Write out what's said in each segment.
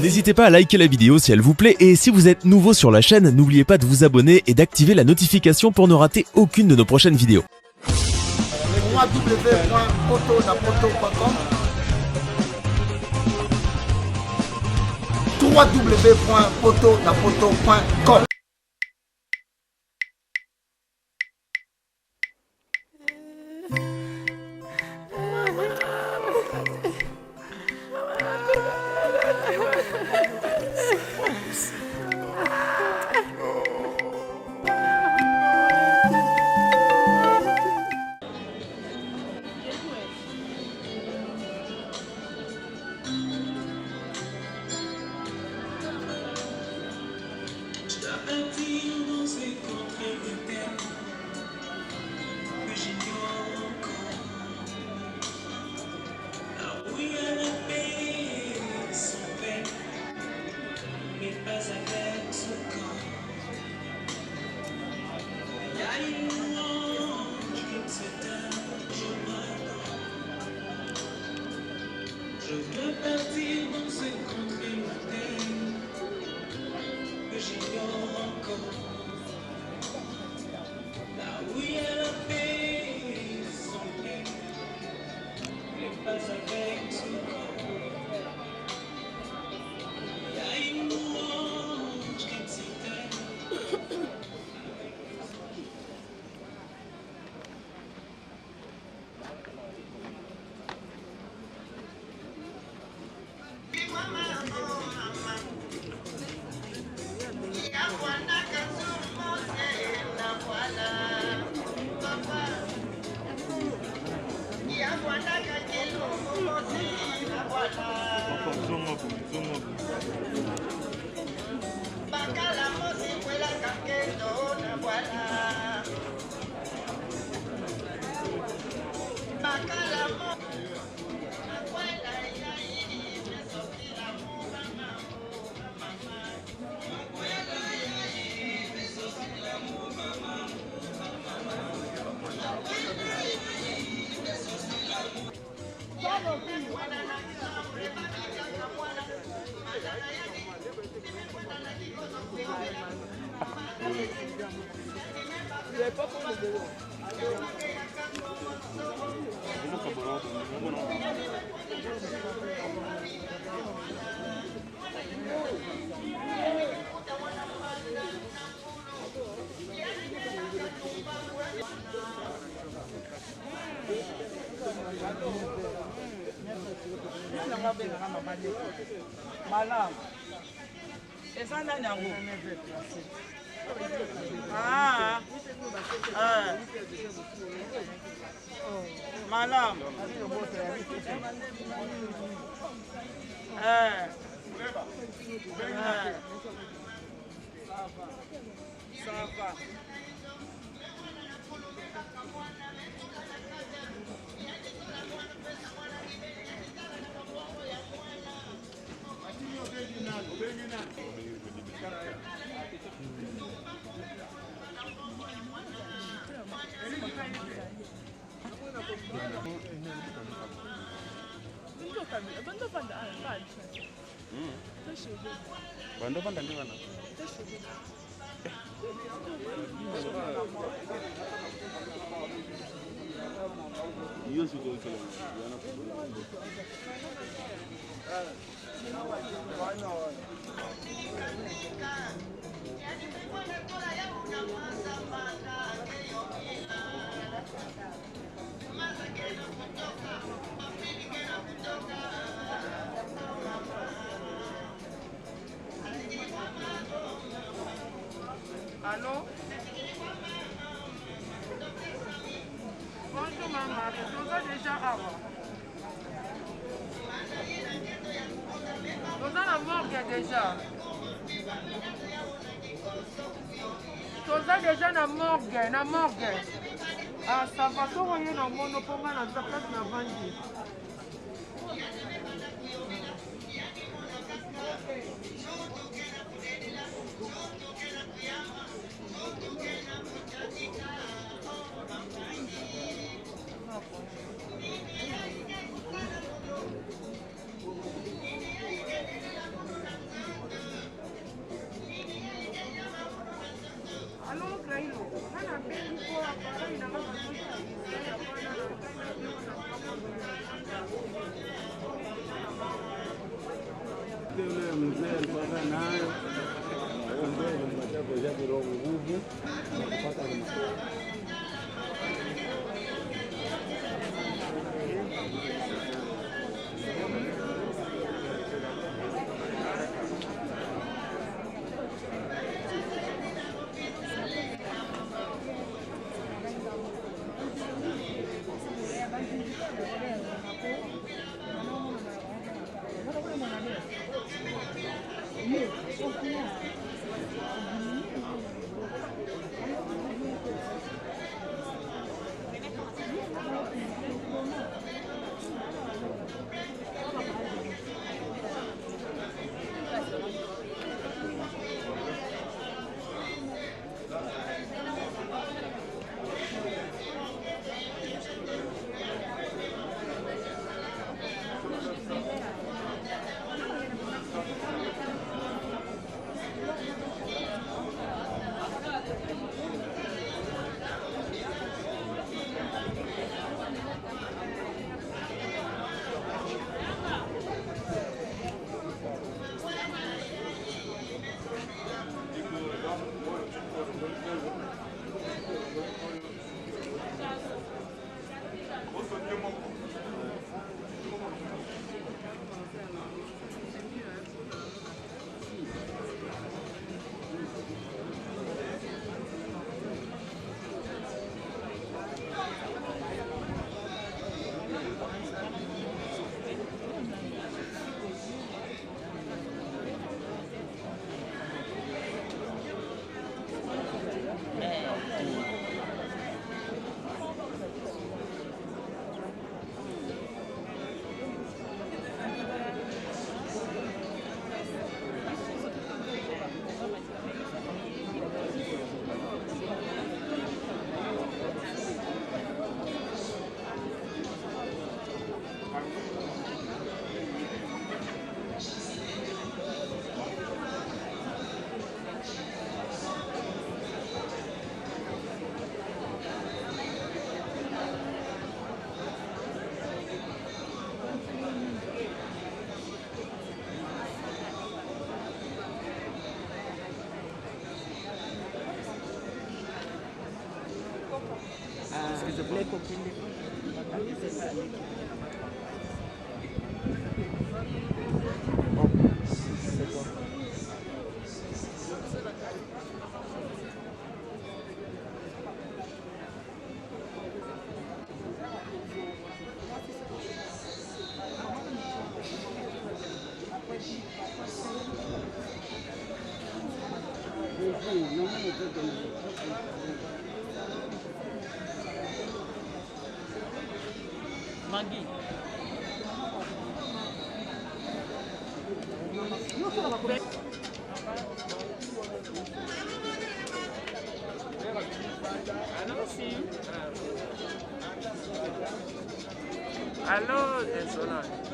N'hésitez pas à liker la vidéo si elle vous plaît et si vous êtes nouveau sur la chaîne, n'oubliez pas de vous abonner et d'activer la notification pour ne rater aucune de nos prochaines vidéos. www.potonapoto.com Je dois partir dans ce contrée lointaine que j'ignore encore. Là où il y a la paix sans peine, mais pas avec ce corps. Il y a une louange qui s'éteint. Malam. Esa ndani yangu. Ah. Malam. Safa. Bando panda ndi bana. Iyo siko kile. Allô? Bonjour maman, je vous ai déjà avant. Vous avez la morgue déjà. Vous avez déjà la morgue. Ah, ça va, tout voyez dans mon opoma dans sa place na vandi. ule mzee alikuwa nayo. Ndio alimpatia koja kidogo nguvu na kupata S'il te plaît, copine. C'est quoi? Maggie. Allô, désolé.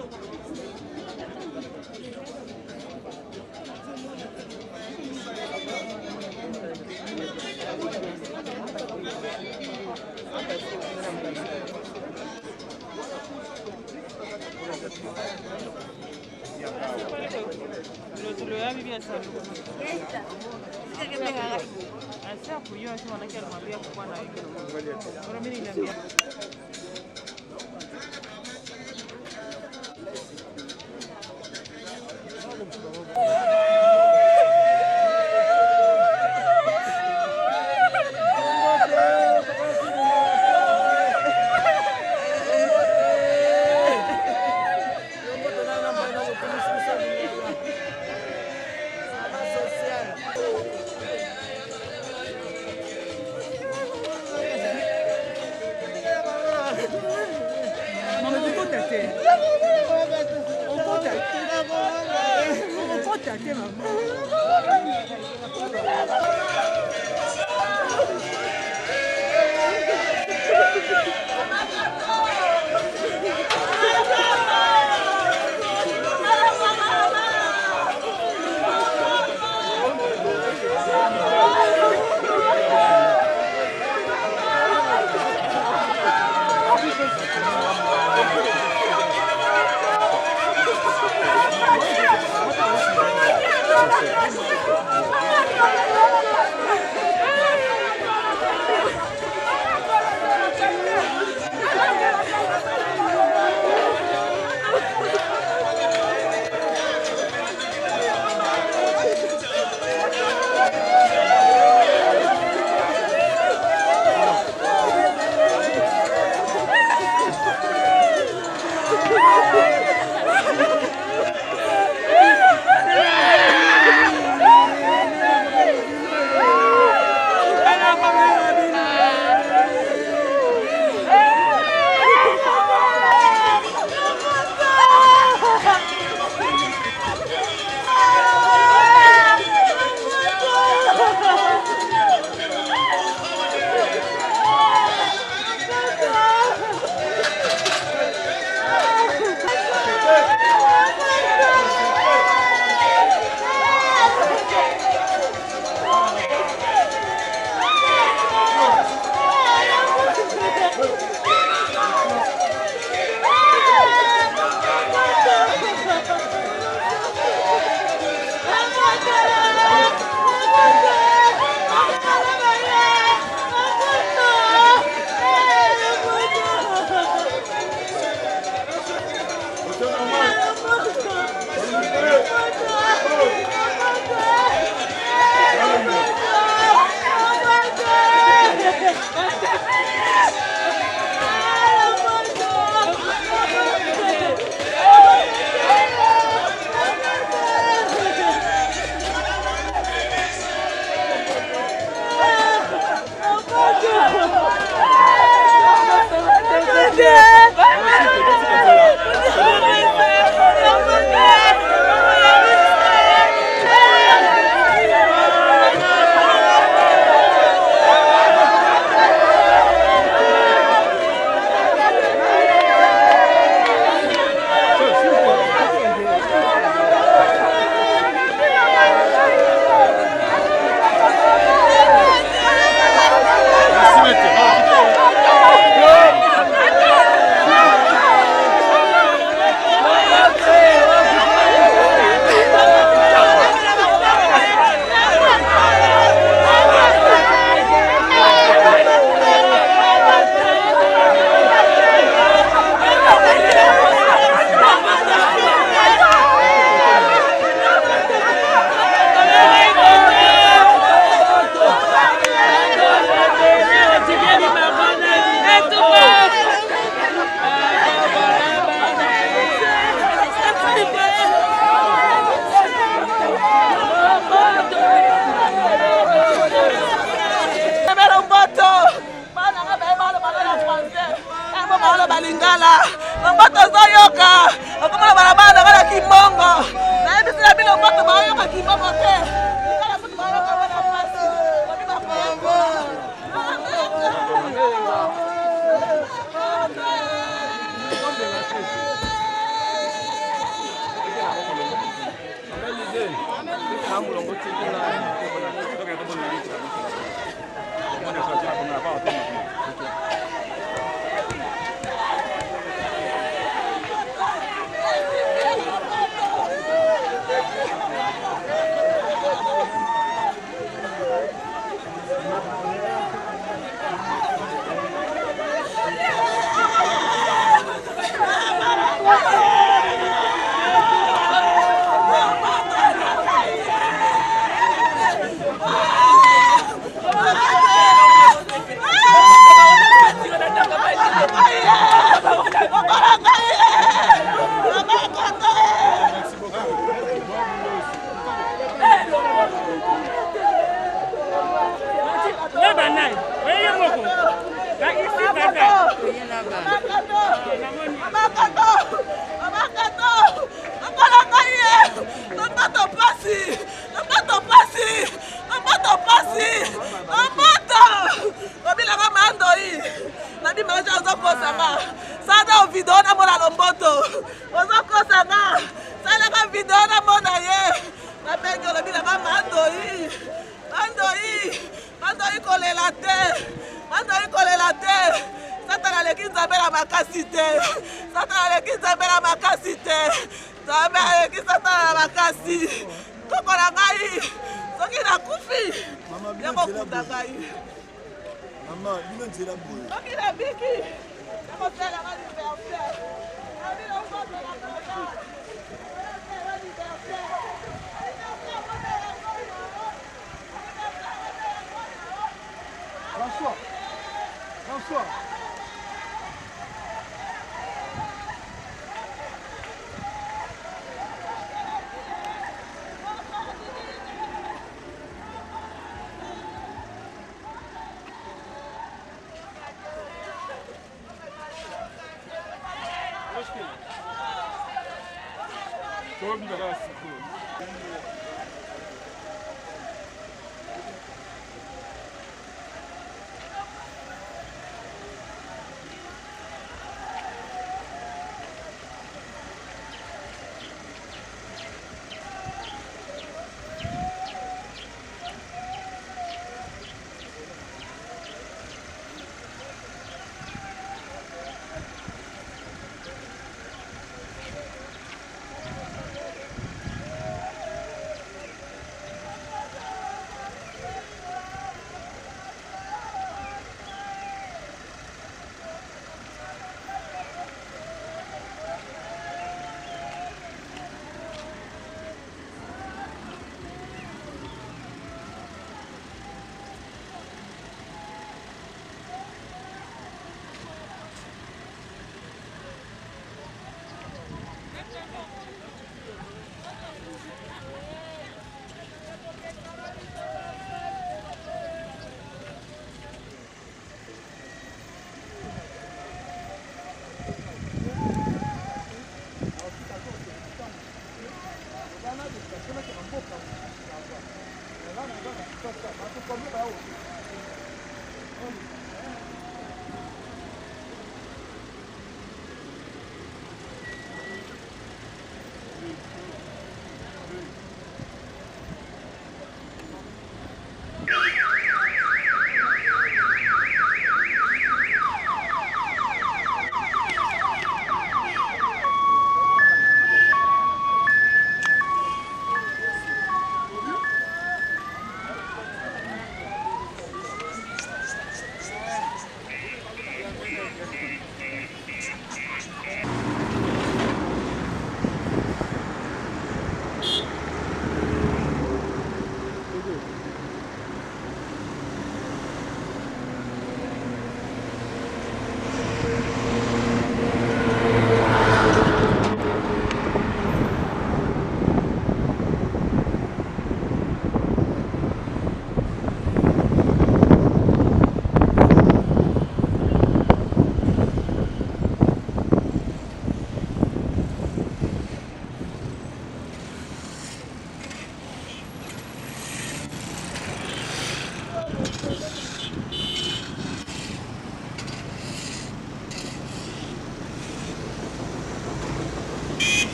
Mboka. Okomona balabala na bana kimbongo. Na yebi sila bino moto bayoka kimbongo te. Kala moto bayoka bana pasi. Obi bakongo.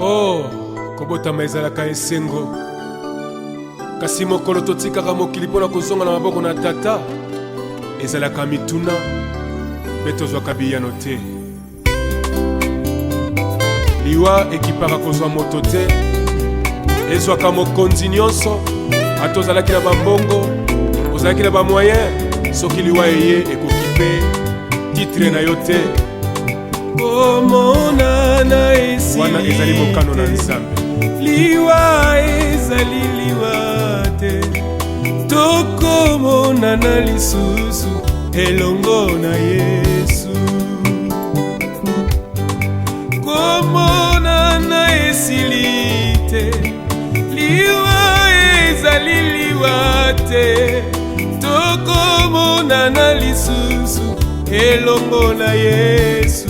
Oh, kobotama ezalaka esengo. Kasi mokolo totikaka mokili mpona kozonga na maboko na tata ezalaka mituna mpe tozwaka biyano te. Liwa ekipaka kozwa moto te, ezwaka mokonzi nyonso. Ata ozalaki na bambongo, ozalaki na bamoyen, soki liwa eye ekoki mpe titre na yo te. Komonana esili wana ezali mokano na Nzambe. Liwa ezali liwa te, tokomonana lisusu elongo na Yesu. Komonana esili te, liwa ezali liwa te, tokomonana lisusu elongo na Yesu.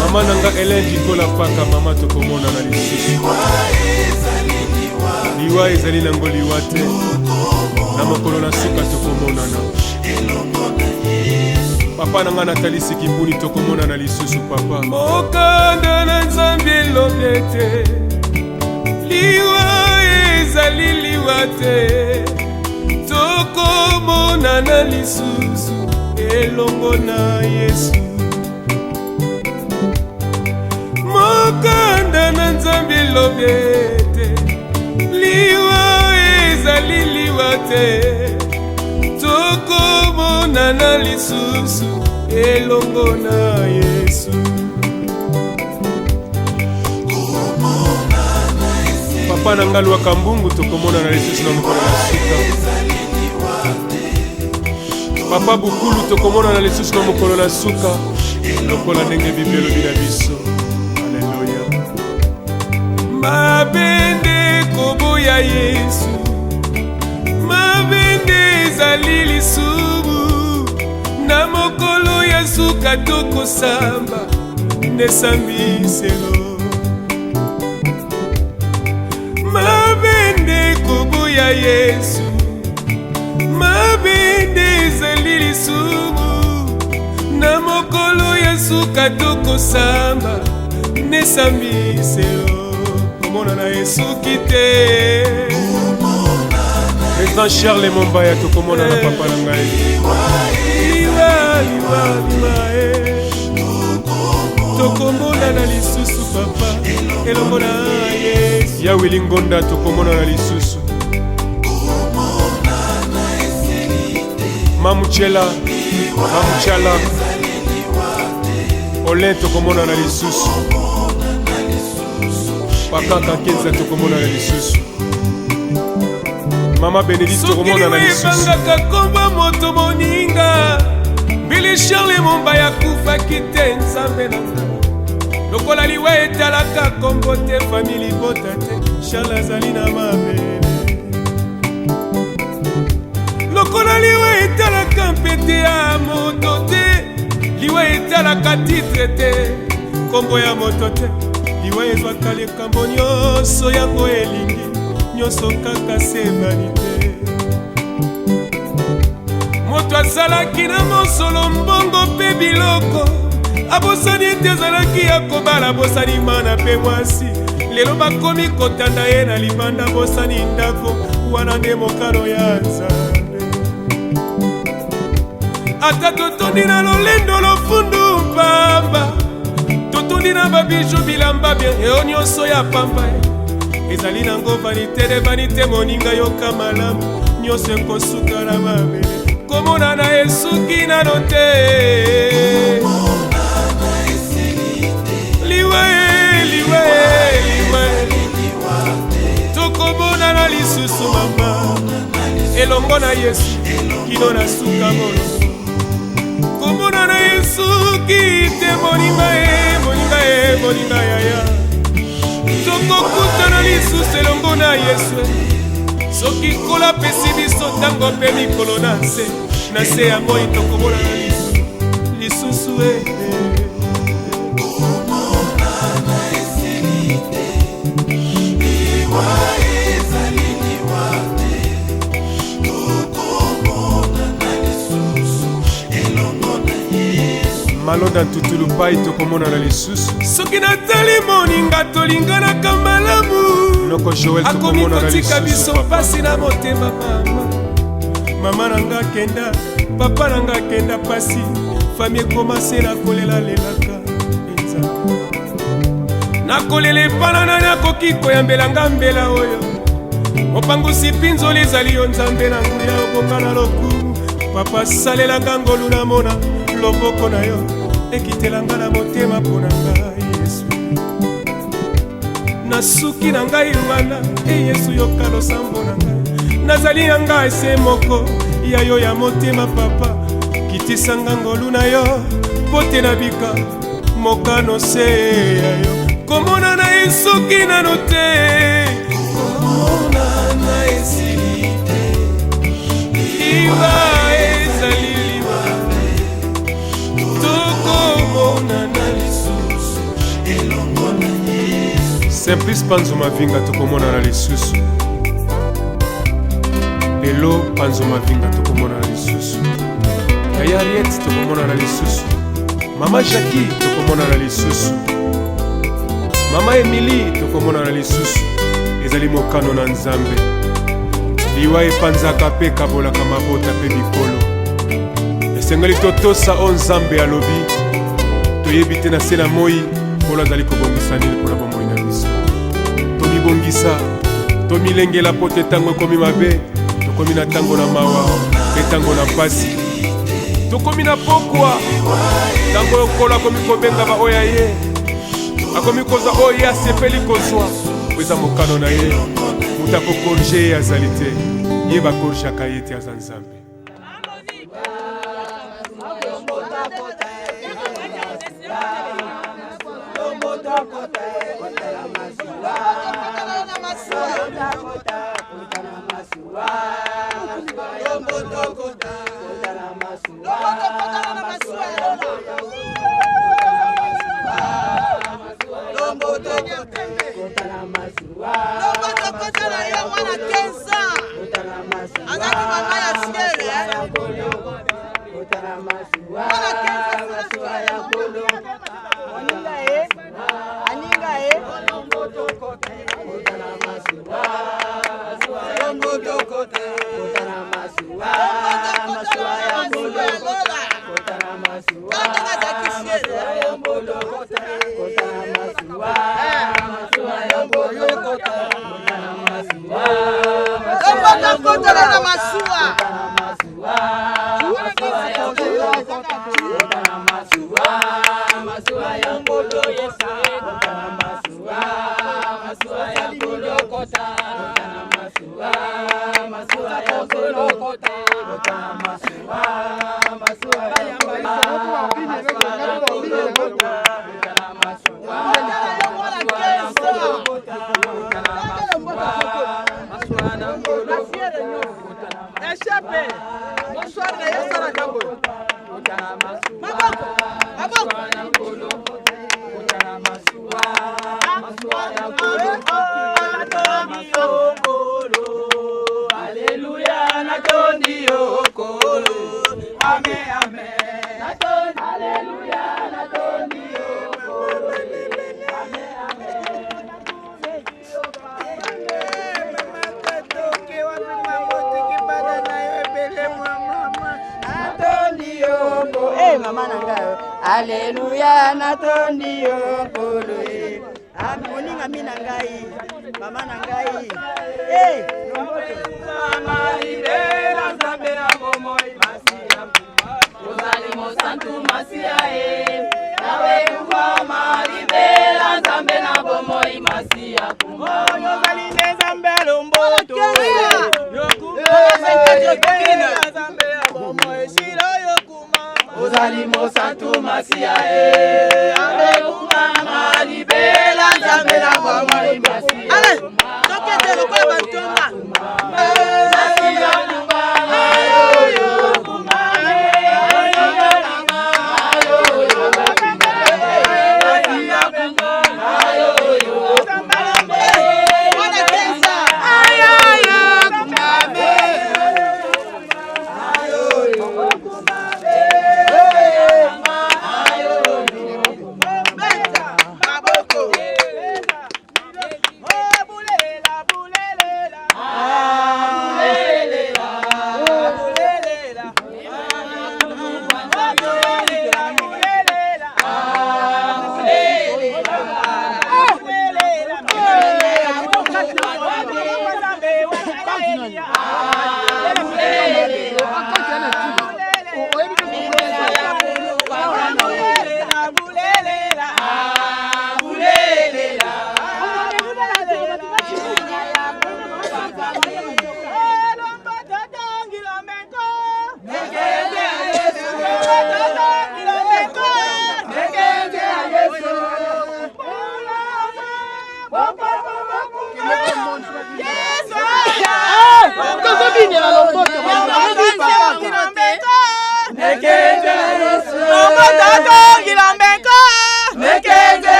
Mama nanga Hélène Dikola paka mama tokomona na lisusu. Liwa ezali nango liwa te, na mokolo na suka tokomonana. Papa nanga Nathalie Sikimbuni tokomona na lisusu papa. Mokanda na Nzambe elobye te, liwa ezali liwa te, tokomona na lisusu elongo na Yesu. Mokanda na Nzambe elobye te, liwa ezali liwa te, tokomona na lisusu elongo na Yesu. Papa nanga lwaka mbungu tokomona na lisusu na mokolo na suka. Papa bukulu tokomona na lisusu na mokolo na suka, lokola ndenge Biblia elobi na biso. Mabende koboya Yesu, mabende ezali lisumu, na mokolo ya suka tokosamba nesambiselo. Mabende koboya Yesu, mabende ezali lisumu, na mokolo ya suka tokosamba nesambiselo. Komona na Yesu kite Président Charles Mombaya tokomona na papa na ngai. Liwa tokomona na lisusu papa elongo na Yesu. Ya Willy Ngonda tokomona na lisusu. Mamuchela Olin tokomona na lisusu. Pakaka Kenza tokomona na lisusu. Mama Benedicte Romona na lisusu ebangaka komba moto moninga Billy Charles Mombaya kufaki te nzambe na nga lokola liwa etalaka kombo te famili bota te Charles azali na mabele lokola liwa etalaka mpete ya moto te liwa etalaka titre te kombo ya moto te liwa ezwaka likambo nyonso yango elingi nyonso kaka se vanite moto azalaki na mosolo mbongo mpe biloko abosani ete azalaki ya kobala bosani mana mpe mwasi lelo bakomi kotanda ye na libanda bosani ndako wana nde mokano ya nzambe ata totondi na lolendo lofundu pamba totondi na babiju bilamba bien eo nyonso ya pamba ezali nango vanite de vanite moninga yoka malamu nyonso ekosuka na mabele komona na esuki nano te liwe tokomona na lisusu mama elongo na yesu kino na suka molongo komona na esuki te moninga yaya tokokutana lisusu elongo na yesu soki kola pesi biso ntango mpe mikolo na se ya moi tokomona na lisusu malonda ntutulu pai tokomona na lisusu soki natali moninga tolinganaka malamu akomi kotika biso mpasi na motema mama nanga kenda papa nanga kenda pasi fami ekomase nakolelalelaka nakolela epana nani akoki koyambelanga mbela oyo mopangusi mpinzoli ezali yo nzambe na nguya oboka na lokumu papa salelanga ngolu namona loboko na yo ekitelanga na motema mpo na ngai yesu nasuki na ngai wana yesu yoka losambo na ngai nazali na ngai se moko ya yo ya motema papa kitisanga ngolu na yo mpo te nabika mokano se ya yo komona na esuki nano te komona na esili te liwa ezali liwa tokomona na lisusu elongo na yesu Simplice Panzo Mavinga tokomona na lisusu lelo Panzo Mavinga tokomona na lisusu Yaya Ariette tokomona na lisusu Mama Jackie tokomona na lisusu Mama Emily tokomona na lisusu ezali mokano na nzambe liwa epanzaka mpe kabolaka mabota mpe bikolo esengeli totosa o nzambe alobi toyebi te na se na moi polo azali kobongisa nini mpona bomoi na biso tomibongisa tomilengela po te ntango ekomi mabe tokomi na ntango na mawa mpe ntango na mpasi tokomi na pokwa ntango okolo akomi kobenga baoya ye akomi kozwa oyo ye asepeli kozwa po eza mokano na ye moto akokorge ye azali te ye bakorgeaka ye te aza nzambe Masua Alléluia, natondi okolo. Moninga mina ngai, mama na ngai. Mama libera nzambe na bomoi masia. Ozali mosantu masia nawe mama libera nzambe na bomoi masia. Ozali nzambe lomboto. Ozali mosantu masia mama libera nzambe na bomoi masia. Allez, tokete lokola bantonga.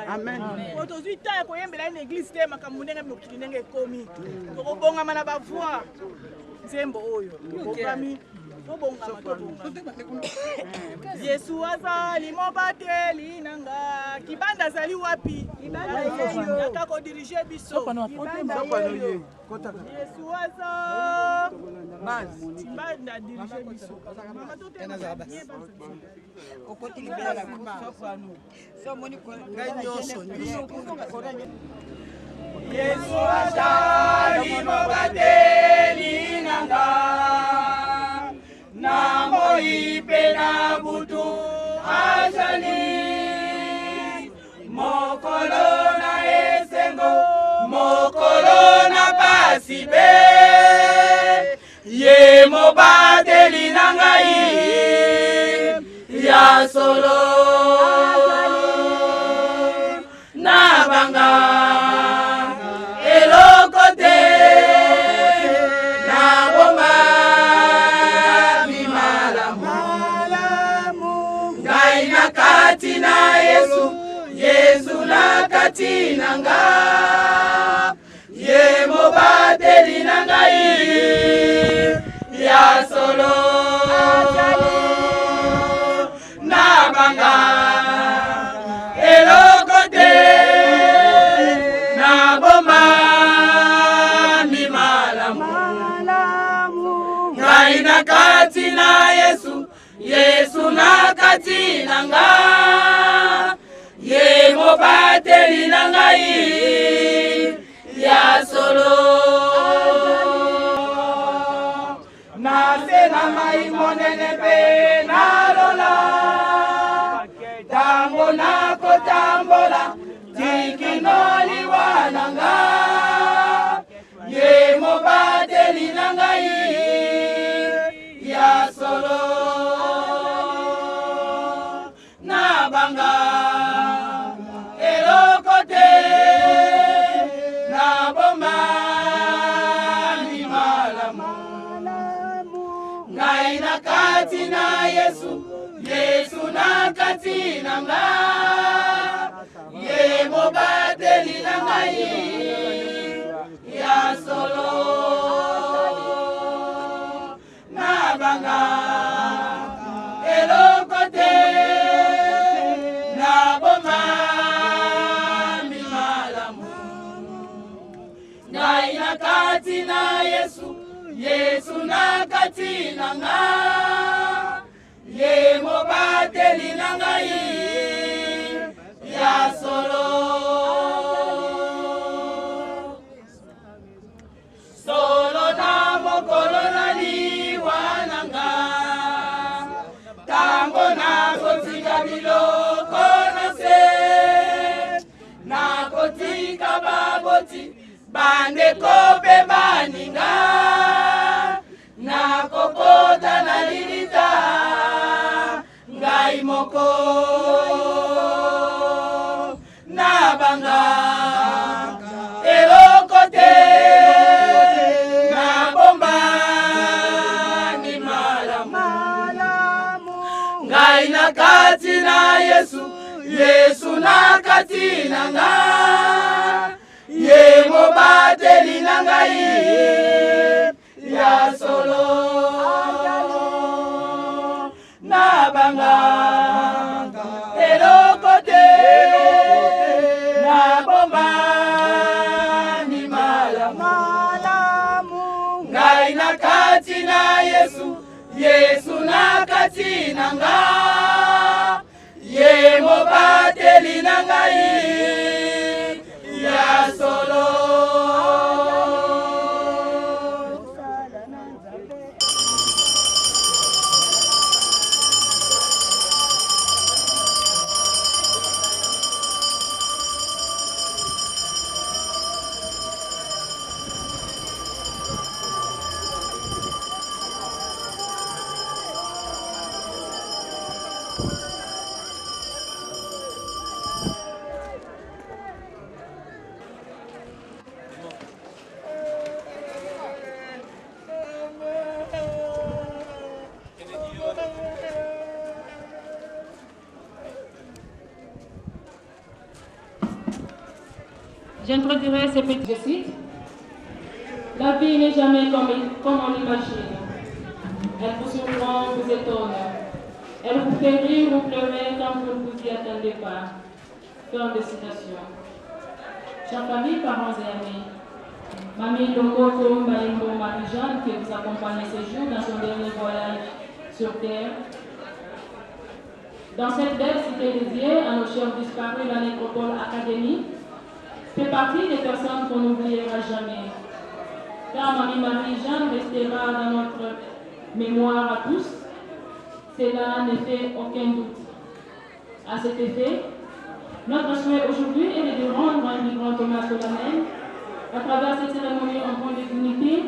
Amen. nzembo oyo bokami tobongama Yesu azali mobateli nanga kibanda azali wapi yaka kodirige biso Yesu azali kibanda dirige biso Yesu azali mobateli nanga na moipe na butu azali mokolo na esengo mokolo na pasi be ye mobateli na ngai ya solo na banga eloko te na bomba ngai na kati na Yesu Yesu na kati na nga ye mobateli na ngai ya solo na banga eloko te na bomba mi malamu ngai na kati na Yesu Yesu na kati na nga ye mobateli na ngai ya solo na se na mai monene pe na lola tango na kotambola tikingoli wananga ye mobateli na ngai ya solo na banga eloko te na bomba mi malamu ngai na kati na Yesu Yesu na kati na nga ye mobateli na ngai ya solo na banga eloko te na bomba mi malamu ngai na kati na Yesu Yesu na kati na nga ye mobateli na ngai ya solo solo na mokolo na liwa na nga tango na kotika biloko na se na kotika baboti bandeko pe baninga na kokota na lilita ngai moko na banga eloko te na bomba ni malamu ngai na kati na Yesu Yesu na kati na nga ye mobateli na ngai ya solo na banga eloko te na bomba ni malamu ngai na kati na Yesu Yesu na kati na nga ye mobateli na ngai ya solo J'introduirai ces petits sites. La vie n'est jamais comme on l'imagine. Elle vous surprend, vous étonne. Elle vous fait rire ou pleurer quand vous ne vous y attendez pas. Fin de citation. Chers familles, parents et amis, Mamie Longoto Mbaïmbo Marie-Jeanne, qui vous accompagne ces jours dans son dernier voyage sur Terre, dans cette belle cité dédiée à nos chers disparus, la Nécropole Académie, fait partie des personnes qu'on n'oubliera jamais. Car Mamie Marie-Jeanne restera dans notre mémoire à tous, cela ne fait aucun doute. À cet effet, notre souhait aujourd'hui est de rendre un grand hommage solennel à travers cette cérémonie en point de dignité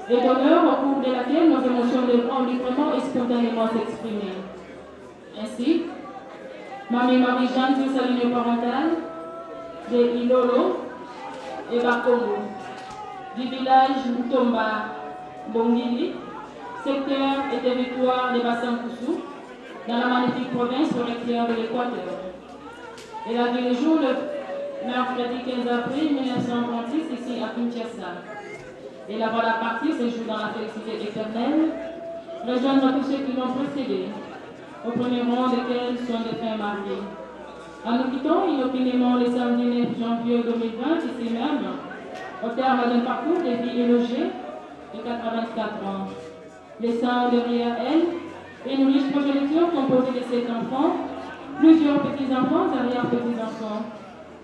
et d'honneur au cours de laquelle nos émotions devront librement et spontanément s'exprimer. Ainsi, Mamie Marie-Jeanne tire sa ligne parentale de Ilolo et Bakongo, du village Mutomba Bongili, secteur et territoire des bassins Koussou, dans la magnifique province forestière de l'Équateur. Elle a vu le jour le mercredi 15 avril 1936 ici à Kinshasa. Et la voilà partie séjour dans la félicité éternelle, rejoindre tous ceux qui l'ont précédé, au premier rang desquels sont des frères mariés. En nous quittant inopinément le samedi 9 janvier 2020, ici même, au terme d'un parcours de vie élogée de 84 ans, laissant derrière elle une riche progéniture composée de 7 enfants, plusieurs petits-enfants, arrière-petits-enfants,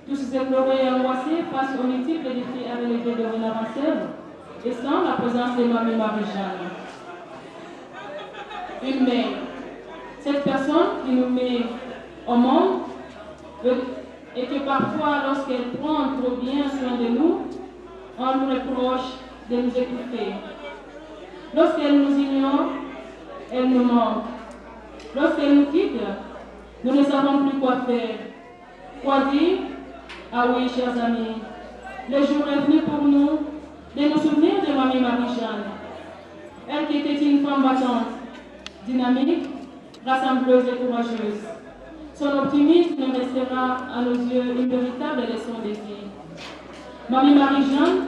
tous éplorés et angoissés face aux multiples défis à relever de rénovanceurs et sans la présence de Mamie Marie-Jeanne. Une mère, cette personne qui nous met au monde et que parfois, lorsqu'elle prend trop bien soin de nous, on nous reproche de nous écouter. Lorsqu'elle nous ignore, elle nous manque. Lorsqu'elle nous quitte, nous ne savons plus quoi faire. Quoi dire? Ah oui, chers amis, le jour est venu pour nous de nous souvenir de Mamie Marie-Jeanne. Elle qui était une femme battante, dynamique, rassembleuse et courageuse. Son optimisme restera à nos yeux une véritable leçon de vie. Mamie Marie-Jeanne,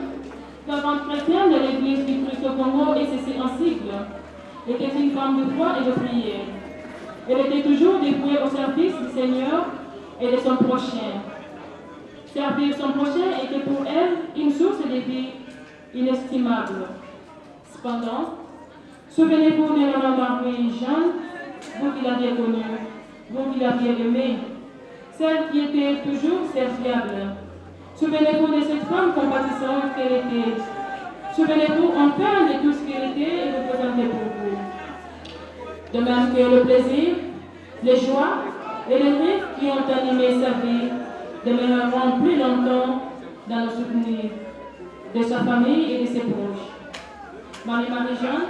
fervente chrétienne de l'église du Christ au Congo et ses encycles, était une femme de foi et de prière. Elle était toujours dévouée au service du Seigneur et de son prochain. Servir son prochain était pour elle une source de vie inestimable. Cependant, souvenez-vous de Maman Marie-Jeanne, vous qui l'aviez connue, vous qui l'aviez aimée, celle qui était toujours serviable. Souvenez-vous de cette femme compatissante qu'elle était. Souvenez-vous enfin de tout ce qu'elle était et représentait pour vous. De même que le plaisir, les joies et les rêves qui ont animé sa vie demeureront plus longtemps dans le souvenir de sa famille et de ses proches. Marie-Jeanne,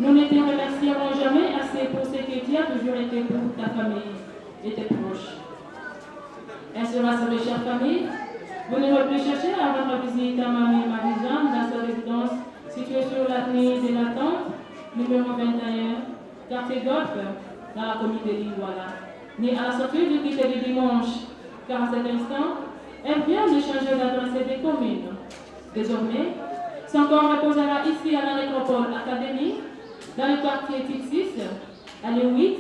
nous ne te remercierons jamais assez pour ce que tu as toujours été pour ta famille et tes proches. Ainsi, ma chère famille, vous n'aurez plus cherché à rendre visite à Mamie Marie-Jeanne dans sa résidence située sur l'avenue de la Tente, numéro 21, quartier Golf, dans la commune de l'Iwala. Ni à la sortie du guichet du dimanche, car à cet instant, elle vient de changer d'adresse des communes. Désormais, son corps reposera ici à la Nécropole Académie, dans le quartier type 6, à l'E 8,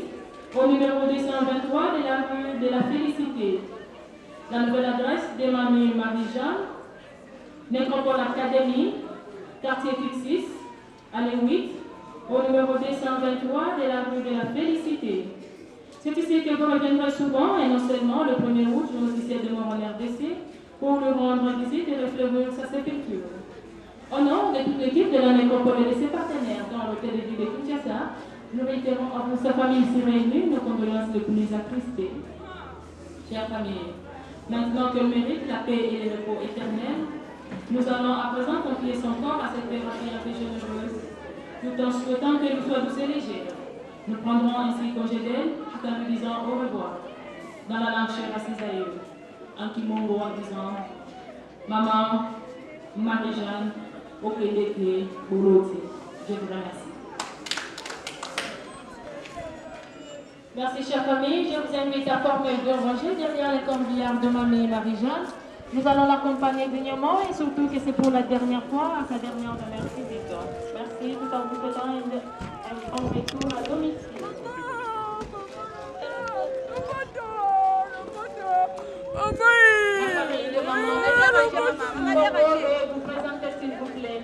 au numéro 223 de la rue de la Félicité. La nouvelle adresse de Mamie Marie-Jeanne, Nécropole Académie, quartier type 6, à l'E 8, au numéro 223 de la rue de la Félicité. C'est ici que vous reviendrez souvent, et non seulement le 1er août, jour officiel de mort en RDC, pour lui rendre visite et refleurir sa sépulture. Au nom de toute l'équipe de la Nécropole et de ses partenaires dans l'hôtel de ville de Kinshasa, nous réitérons à vous, sa famille ici réunie, nos condoléances les plus attristées. Chère famille, maintenant qu'elle mérite la paix et le repos éternel, nous allons à présent confier son corps à cette thérapie un peu généreuse, tout en souhaitant qu'elle nous soit douce et légère. Nous prendrons ainsi congé d'elle, tout en lui disant au revoir, dans la langue chère à ses aïeux, en Kimongo en disant Maman, Marie-Jeanne, Okedeke, Bouloté. Je vous remercie. Merci, chère famille. Je vous invite à former deux rangées derrière les corbillards de Mamie et Marie-Jeanne Nous allons l'accompagner dignement et surtout que c'est pour la dernière fois, à sa dernière demeure physique. Merci, tout en vous souhaitant un bon retour à domicile. Vous présentez s'il vous plaît.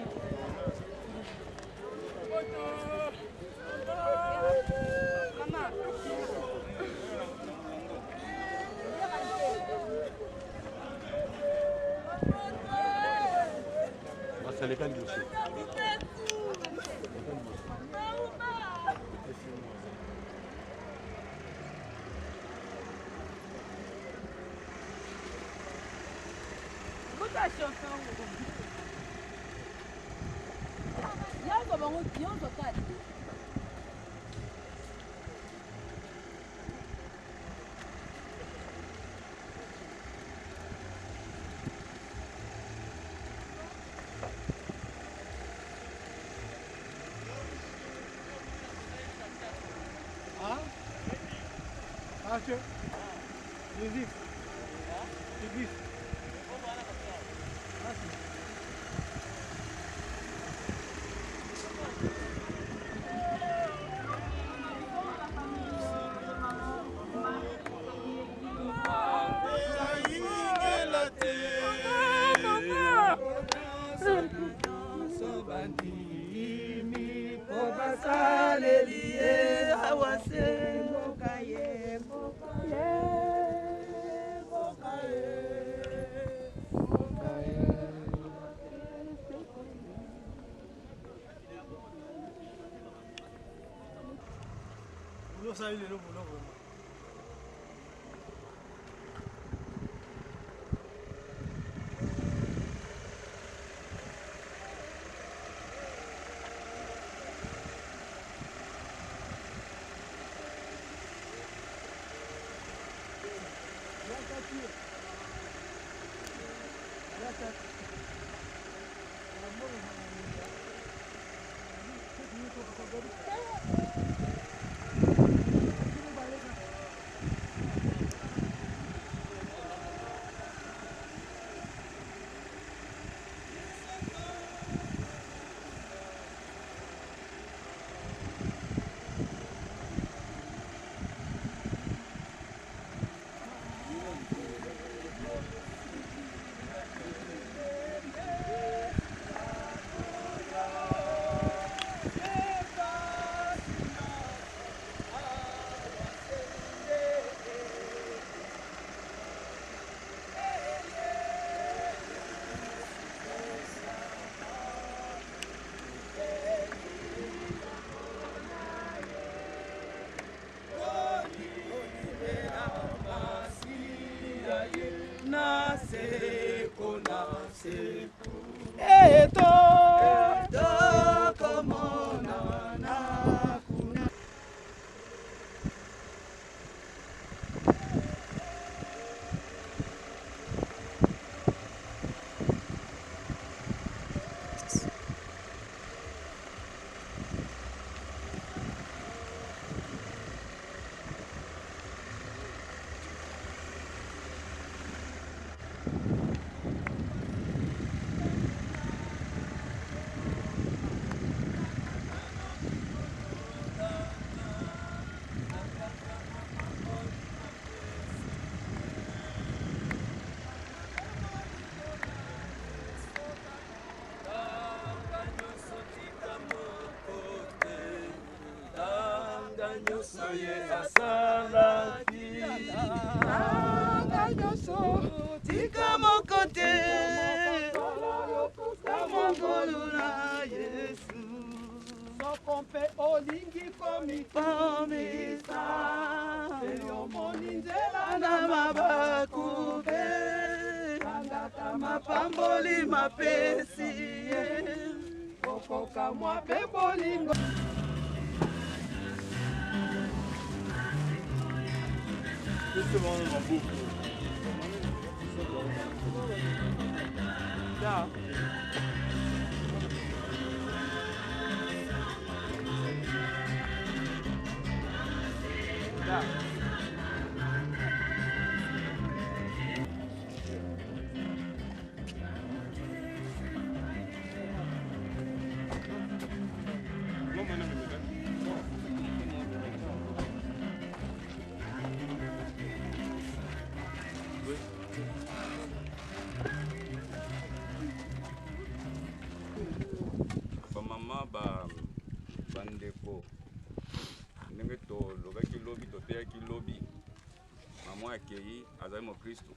Mapamboli mapesi okoka mwa pe bolingo ayaki lobi mama akei azali mo Kristo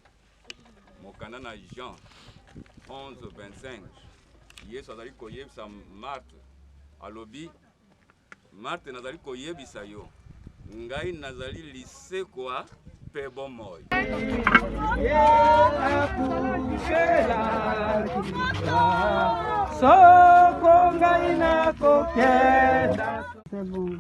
mokanda na Jean 11:25 Yesu azali koyebisa Marthe alobi Marthe nazali koyebisa yo ngai nazali lisekwa pe bomoi soko ngai nakokenda. C'est bon.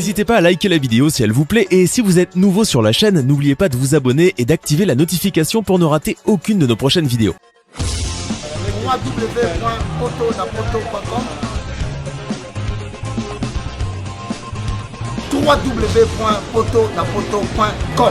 N'hésitez pas à liker la vidéo si elle vous plaît et si vous êtes nouveau sur la chaîne, n'oubliez pas de vous abonner et d'activer la notification pour ne rater aucune de nos prochaines vidéos. www.potonapoto.com